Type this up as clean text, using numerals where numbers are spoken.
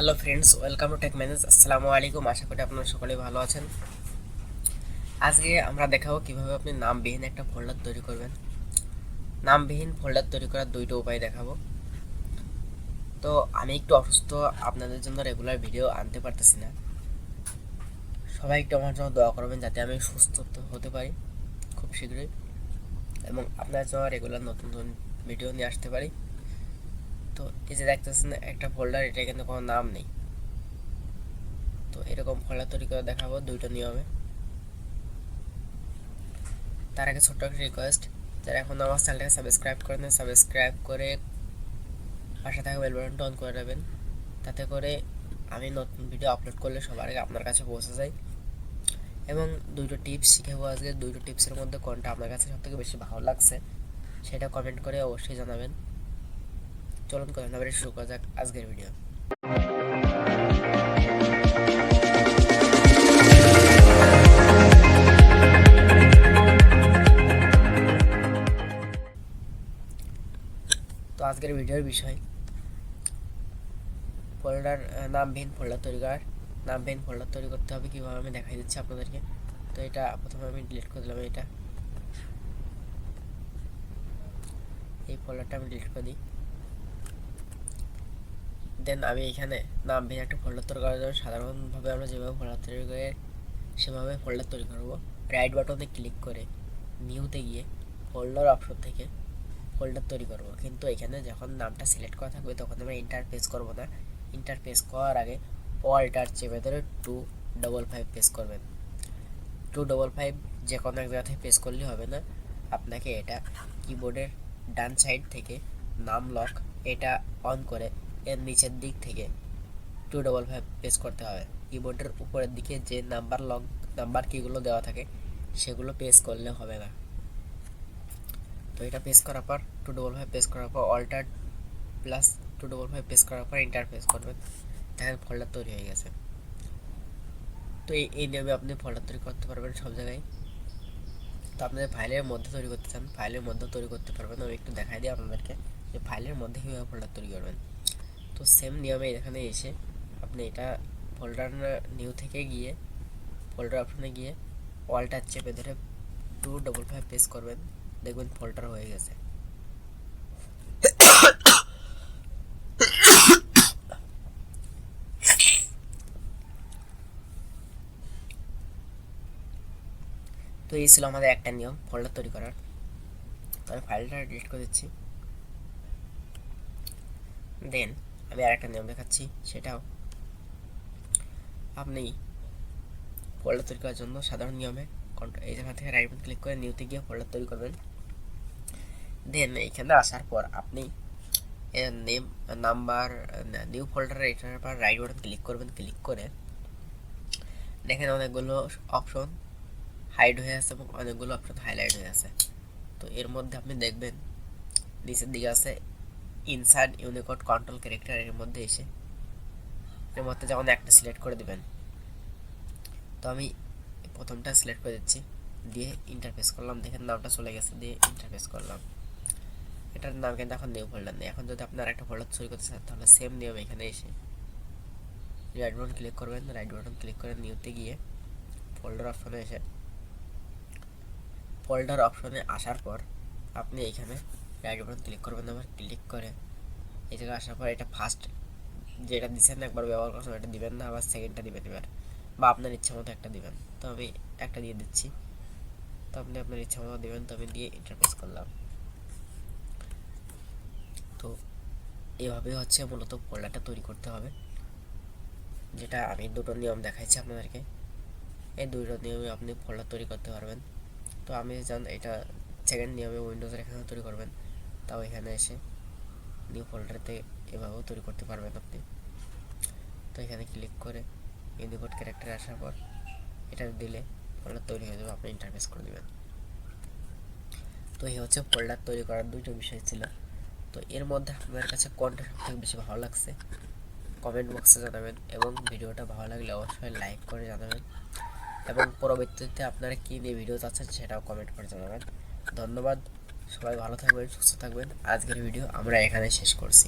Hello friends, welcome to Tech Manage. আসসালামু আলাইকুম। আশা করি আপনারা সকলেই ভালো আছেন। আজকে আমরা দেখাবো কিভাবে আপনি নামবিহীন একটা ফোল্ডার তৈরি করবেন। নামবিহীন ফোল্ডার তৈরি করার দুইটা উপায় দেখাবো। তো আমি একটু অসুস্থ, আপনাদের জন্য রেগুলার ভিডিও আনতে পারতেছি না। সবাই একটু আমার জন্য দোয়া করবেন যাতে আমি সুস্থ হতে পারি খুব শীঘ্রই, এবং আপনার জন্য রেগুলার নতুন নতুন ভিডিও নিয়ে আসতে পারি। তো এই যে দেখতেছেন একটা ফোল্ডার, এটা কিন্তু কোনো নাম নেই। তো এরকম ফোল্ডার তৈরি করে দেখাবো দুইটা নিয়মে। তার আগে ছোট্ট একটা রিকোয়েস্ট, যারা এখন আমার চ্যানেলটাকে সাবস্ক্রাইব করেন, সাবস্ক্রাইব করে পাশে থাকা বেল বাটনটা অন করে রাখবেন, তাতে করে আমি নতুন ভিডিও আপলোড করলে সবার আগে আপনার কাছে পৌঁছে যায়। এবং দুটো টিপস শিখাবো আজকে। দুটো টিপসের মধ্যে কোনটা আপনার কাছে সবথেকে বেশি ভালো লাগছে সেটা কমেন্ট করে অবশ্যই জানাবেন। চলুন কথা না বলে শুরু করা যাক আজকের ভিডিও। তো আজকের ভিডিওর বিষয় ফোল্ডার, নামবিহীন ফোল্ডার তৈরি করার। নামবিহীন ফোল্ডার তৈরি করতে হবে কীভাবে আমি দেখাই দিচ্ছি আপনাদেরকে। তো এটা প্রথমে আমি ডিলিট করে দিলাম। এই ফোল্ডারটা আমি ডিলিট করে দিই। দেন আমি এখানে নামবিহীন একটা ফোল্ডার তৈরি করার জন্য সাধারণভাবে আমরা যেভাবে ফোল্ডার তৈরি করে সেভাবে ফোল্ডার তৈরি করব। রাইট বাটনে ক্লিক করে নিউতে গিয়ে ফোল্ডার অপশন থেকে ফোল্ডার তৈরি করব। কিন্তু এখানে যখন নামটা সিলেক্ট করা থাকবে তখন আমরা ইন্টারফেস করব না। ইন্টারফেস করার আগে অল্টার চেপে ধরে 255 প্রেস করবেন। 255 যে কোনো এক জায়গা থেকে প্রেস করলে হবে না, আপনাকে এটা কিবোর্ডের ডান সাইড থেকে নাম লক এটা অন করে এর নিচের দিক থেকে 255 প্রেস করতে হবে। কিবোর্ডের উপরের দিকে যে নাম্বার কিগুলো দেওয়া থাকে সেগুলো প্রেস করলে হবে না। তো এটা প্রেস করার পর 255 প্রেস করার পর অল্টার প্লাস 255 প্রেস করার পর এন্টার প্রেস করবেন। দেখেন ফোল্ডার তৈরি হয়ে গেছে। তো এই নিয়মে আপনি ফোল্ডার তৈরি করতে পারবেন সব জায়গায়। তো আপনাদের ফাইলের মধ্যে তৈরি করতে চান, ফাইলের মধ্যে তৈরি করতে পারবেন। আমি একটু দেখাই দিই আপনাদেরকে যে ফাইলের মধ্যে কীভাবে ফোল্ডার তৈরি করবেন। তো সেম নিয়মে এখানে এসে আপনি এটা ফোল্ডার নিউ থেকে গিয়ে ফোল্ডার অপশনে গিয়ে অল্টার চেপে ধরে 255 প্রেস করবেন, দেখবেন ফোল্ডার হয়ে গেছে। তো এই ছিল আমাদের একটা নিয়ম ফোল্ডার তৈরি করার। তো আমি ফাইলটা ডিলিট করে দিচ্ছি। দেন আমি আর একটা নিয়ম দেখাচ্ছি, সেটাও আপনি ফোল্ডার তৈরি করার জন্য সাধারণ নিয়মে এই জায়গা থেকে রাইট বাটন ক্লিক করে নিউতে গিয়ে ফোল্ডার তৈরি করবেন। দেন এইখানে আসার পর আপনি নেম নাম্বার নিউ ফোল্ডারে এটার পর রাইট বাটন ক্লিক করবেন। ক্লিক করে দেখেন অনেকগুলো অপশন হাইড হয়ে আছে এবং অনেকগুলো অপশন হাইলাইট হয়ে আছে। তো এর মধ্যে আপনি দেখবেন নিচের দিকে আছে ইনসার্ট ইউনিকোড কন্ট্রোল ক্যারেক্টার। এর মধ্যে এসে এর মধ্যে যখন একটা সিলেক্ট করে দিবেন, তো আমি প্রথমটা সিলেক্ট করে দিচ্ছি, দিয়ে ইন্টারফেস করলাম। দেখেন নামটা চলে গেছে, দিয়ে ইন্টারফেস করলাম। এটার নাম কিন্তু এখন নিউ ফোল্ডার নেই। এখন যদি আপনার একটা ফোল্ডার তৈরি করতে চান তাহলে সেম নিয়ম এখানে এসে রাইট বাটন ক্লিক করবেন। রাইট বাটন ক্লিক করে নিউতে গিয়ে ফোল্ডার অপশনে এসে ফোল্ডার অপশনে আসার পর আপনি এখানে রাইট বাটন ক্লিক করবেন। আবার ক্লিক করে এই জায়গায় আসার পর এটা ফার্স্ট যেটা দিচ্ছেন একবার ব্যবহার করছেন এটা দিবেন না, আবার সেকেন্ডটা দিবেন এবার, বা আপনার ইচ্ছা মতো একটা দিবেন। তো আমি একটা দিয়ে দিচ্ছি। তো আপনি আপনার ইচ্ছা মতো দেবেন। তো আমি দিয়ে ইন্টারফেস করলাম। তো এইভাবে হচ্ছে মূলত ফোল্ডারটা তৈরি করতে হবে, যেটা আমি দুটো নিয়ম দেখাইছি আপনাদেরকে। এই দুটো নিয়মে আপনি ফোল্ডার তৈরি করতে পারবেন। তো আমি জান এটা সেকেন্ড নিয়মে উইন্ডোজের এখানে তৈরি করবেন। তাও এখানে এসে নিউ ফোল্ডারতে এভাবেও তৈরি করতে পারবেন আপনি। তো এখানে ক্লিক করে ইউনিকোড ক্যারেক্টারে আসার পর এটা দিলে ফোল্ডার তৈরি হয়ে যাবে, আপনি ইন্টারফেস করে দেবেন। তো এই হচ্ছে ফোল্ডার তৈরি করার দুটো বিষয় ছিল। তো এর মধ্যে আপনাদের কাছে কোনটা সবথেকে বেশি ভালো লাগছে কমেন্ট বক্সে জানাবেন, এবং ভিডিওটা ভালো লাগলে অবশ্যই লাইক করে জানাবেন, এবং পরবর্তীতে আপনারা কী নিয়ে ভিডিও চাচ্ছেন সেটাও কমেন্ট করে জানাবেন। ধন্যবাদ, সবাই ভালো থাকবেন, সুস্থ থাকবেন। আজকের ভিডিও আমরা এখানে শেষ করছি।